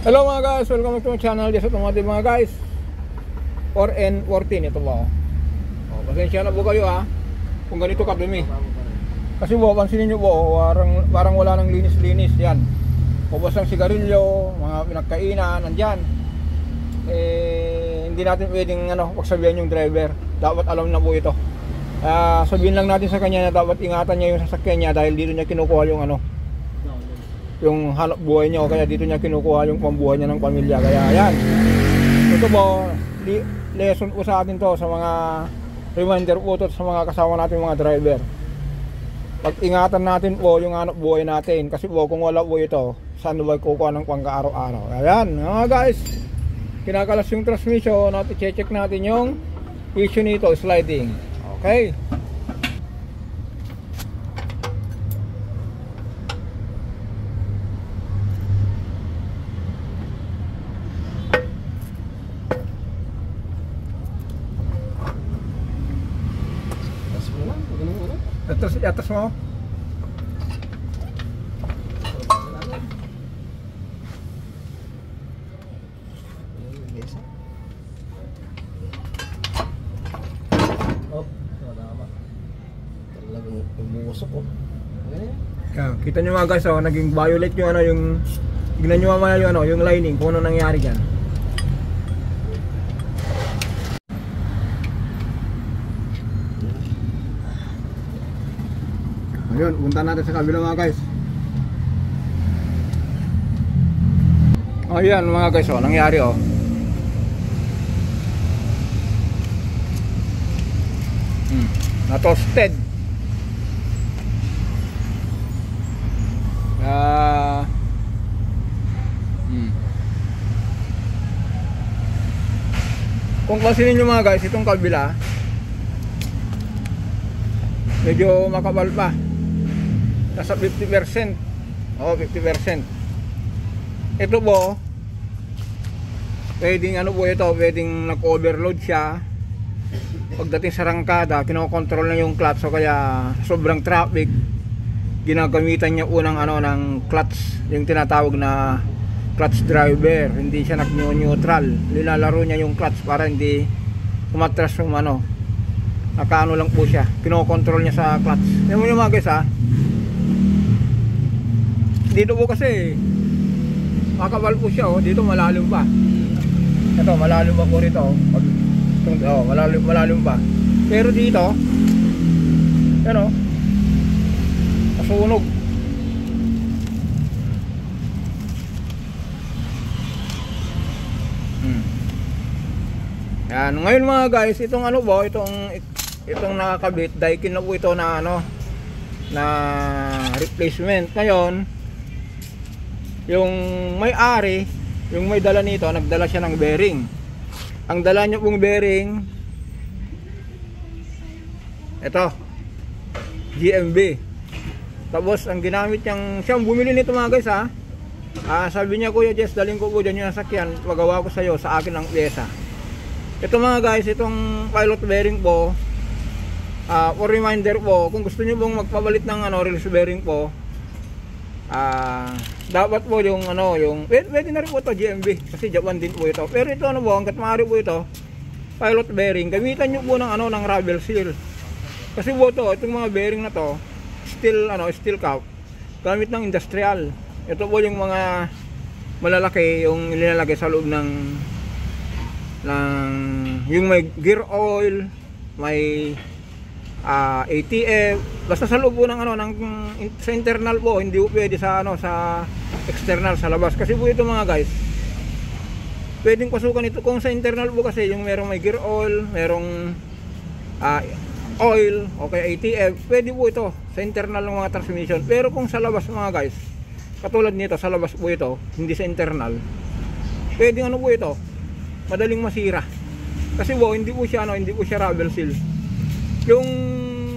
Hello mga guys, welcome to my channel. Yes, automotive mga guys. 4N14 ito ba? Pasensya na po kayo kung ganito kadumi. Kasi pansinin nyo po, parang wala nang linis-linis yan. Pabos ng sigarilyo, mga pinagkainan, nandyan. Hindi natin pwedeng pagsabihan yung driver. Dapat alam na po ito. Sabihin lang natin sa kanya na dapat ingatan niya yung sasakyan niya dahil dito niya kinukuha yung hanap buhay niya, o kaya dito niya kinukuha yung pambuhay niya ng pamilya. Kaya ayan, ito po lesson po sa atin to, sa mga reminder po to sa mga kasama natin mga driver. Pag-ingatan natin po yung hanap buhay natin, kasi po kung wala po ito, saan ba kukuha ng pangka-araw-araw. Ayan mga guys, kinakalas yung transmission natin, check natin yung issue nito, sliding. Okay, atas mo. Talagang umusok Kita nyo mga guys, naging violet yung tignan nyo mamaya yung lining, kung ano nangyari dyan. Ayun, punta natin sa kabila mga guys. Ayan mga guys, nangyari na-toasted. Kung pansinin nyo mga guys, itong kabila medyo makapal pa. Nasa 50%. 50%. Ito po, pwedeng pwedeng nag-overload siya. Pagdating sa rangkada, kinokontrol na yung clutch, o kaya sobrang traffic, ginagamitan niya unang ng clutch, yung tinatawag na clutch driver. Hindi siya nag-neutral. Nilalaro niya yung clutch para hindi umatras yung nakaano lang po siya. Kinokontrol niya sa clutch. Yan mo yung mga guys dito po kasi makapal po siya dito malalim pa. Ito malalim pa po rito malalim pa. Pero dito yan nasunog. Yan, ngayon mga guys, itong itong nakakabit, Daikin na po ito na na replacement. Ngayon yung may-ari, yung may dala nito, nagdala siya ng bearing. Ang dala niya pong bearing ito, GMB. Tapos ang ginamit siyang bumili nito mga guys sabi niya, Kuya Jess, daling ko po dyan yung nasakyan, pagawa ko sa'yo, sa akin ang pyesa. Ito mga guys, itong pilot bearing po, for reminder po, kung gusto niyo pong magpabalit ng release bearing po, dapat po yung pwede na rin po ito GMB, kasi Japan din po ito. Pero ito hanggat maaari po ito, pilot bearing, gamitan nyo po ng rubber seal. Kasi po itong mga bearing na to, steel cap, gamit ng industrial. Ito po yung mga malalaki, yung nilalagay sa loob ng yung may gear oil, may ATF, basta sa loob po sa internal po, hindi po pwede sa external, sa labas. Kasi po ito mga guys, pwedeng pasukan ito kung sa internal po, kasi yung merong may gear oil, merong oil, okay, ATF, pwede po ito sa internal ng mga transmission. Pero kung sa labas mga guys, katulad nito, sa labas po ito, hindi sa internal, pwedeng po ito, madaling masira. Kasi po hindi po siya rubber seal. Yung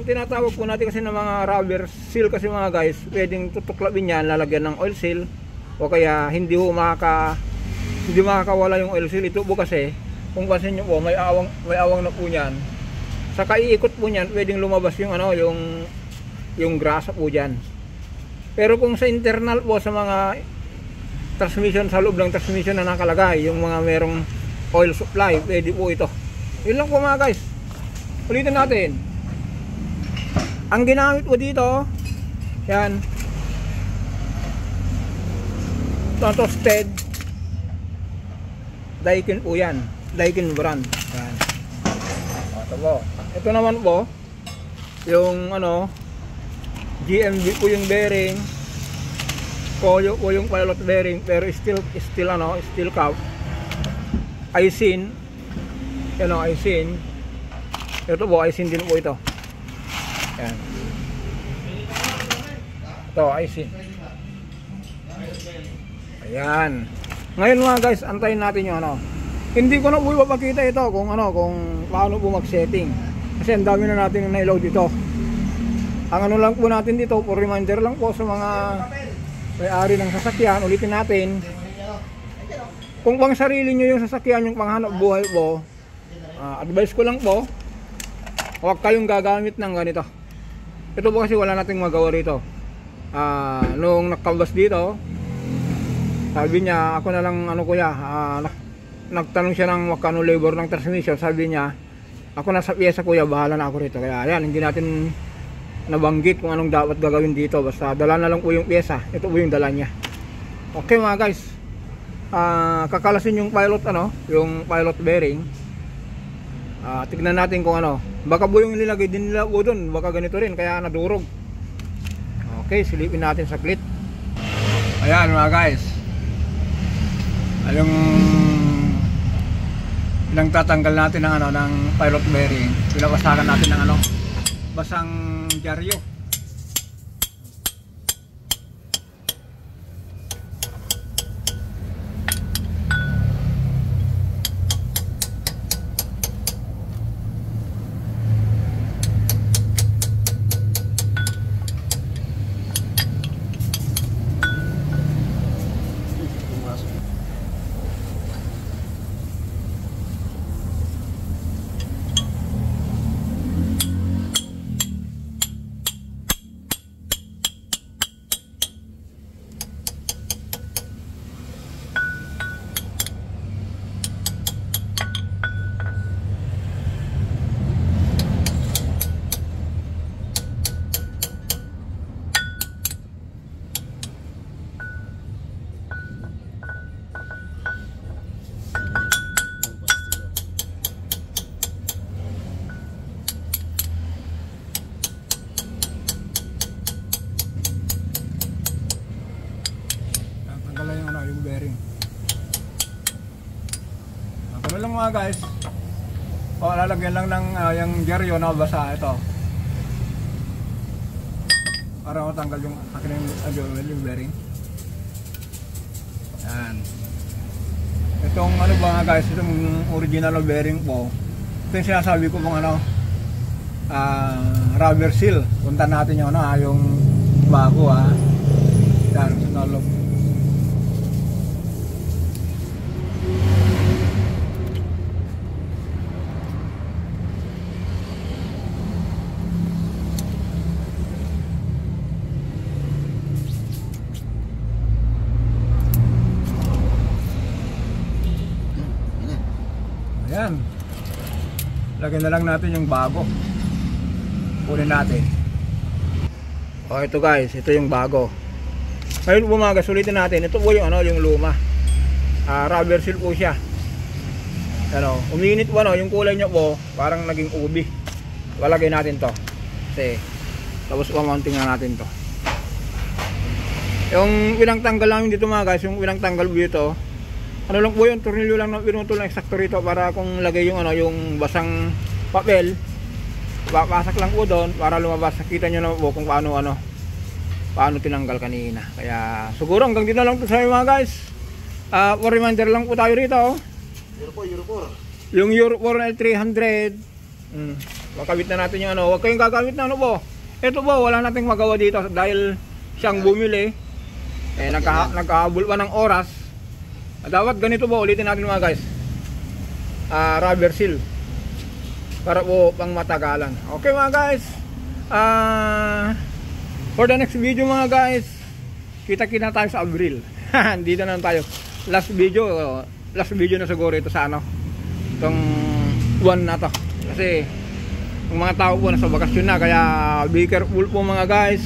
tinatawag po natin kasi ng mga rubber seal kasi mga guys, pwedeng tutuklapin yan, lalagyan ng oil seal, o kaya hindi makakawala yung oil seal. Ito po kasi, kung pansin nyo po, may awang na po yan. Sa kaiikot po niyan, pwedeng lumabas yung grasa po dyan. Pero kung sa internal po, sa mga transmission, sa loob ng transmission na nakalagay, yung mga merong oil supply, pwede po ito. Yun lang po mga guys. Ulitin natin. Ang ginamit po dito, yan, toasted Daikin po yan, Daikin brand. Yan. Ito po. Ito naman po yung ano, GMB po yung bearing, Koyo po yung pilot bearing, pero still cap. Aisin, ano, Aisin. Ito po, Aisin din po ito. Yan. Ito, Aisin. Ayan. Ngayon mga guys, antayin natin yung ano. Hindi ko na po ipapakita ito kung ano, kung paano po mag-setting. Kasi ang dami na natin yung naiload dito. Ang ano lang po natin dito, for reminder lang po sa mga may-ari ng sasakyan, ulitin natin. Kung pang sarili nyo yung sasakyan, yung panghanap buhay po, advice ko lang po, huwag kayong gagamit ng ganito. Ito po kasi wala nating magawa rito. Nung nakabas dito, sabi niya, ako na lang ano kuya, nagtanong siya ng magkano labor ng transmission. Sabi niya, ako na sa pyesa kuya, bahala na ako rito. Kaya yan, hindi natin nabanggit kung anong dapat gagawin dito. Basta dala na lang po yung pyesa. Ito po yung dala niya. Okay mga guys, kakalasin yung pilot ano, yung pilot bearing. Tignan natin kung ano. Baka po yung nilagay din nila po doon, baka ganito rin, kaya nadurog. Okay, silipin natin saglit. Ayan mga guys, yung tatanggal natin ng ano, ng pilot bearing. Pinabasakan natin ng ano, basang dyaryo. Yung bearing. Ano lang mga guys, lalagyan lang ng yung dyaryo na basa ito para matanggal yung akin yung bearing. Yan. Itong ano ba nga guys, itong original bearing po, ito yung sinasabi ko kung ano, rubber seal. Punta natin yung ano, yung bago yan, sinalog. Ayan. Lagyan na lang natin yung bago. Kunin natin. O ito guys, ito yung bago. Ngayon bumaga, sulitin natin. Ito po yung ano, yung luma. Rubber seal po siya. Ano, uminit po ano, yung kulay niya po parang naging ubi. Lalagay natin to. Kasi tapos pamounting na natin to. Yung pinangtanggal namin dito mga guys, yung pinangtanggal dito, ano lang po yun, tornilyo lang na pinutol na eksakto rito para kung lagay yung ano, yung basang papel, papasak lang po doon para lumabas. Nakita nyo na po kung paano ano, paano tinanggal kanina. Kaya siguro hanggang dito lang po sa mga guys. For reminder lang po tayo rito. Euro 4. Yung Euro 4 L300. Makabit na natin yung ano. Huwag kayong gagamit na ano po. Ito po, wala nating magawa dito dahil siyang bumili. Nagkahabol pa ng oras. Dapat ganito po, ulitin natin mga guys. Rubber seal para po pang matagalan. Okay mga guys, for the next video mga guys, kita-kita tayo sa Abril. Dito na tayo. Last video na siguro ito sa ano, itong buwan na to. Kasi yung mga tao po nasa bakasyon na, kaya be careful po mga guys.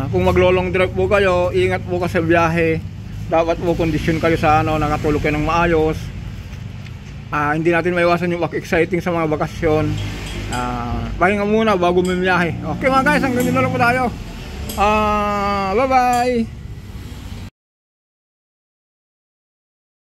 Kung maglo-long drive po kayo, ingat po kayo sa biyahe. Dapat po kondisyon kayo sa ano, nakatulog kayo ng maayos. Hindi natin maiwasan yung exciting sa mga bakasyon. Pahinga muna bago bumiyahe. Okay mga guys, hanggang dito na lang po tayo. Bye bye.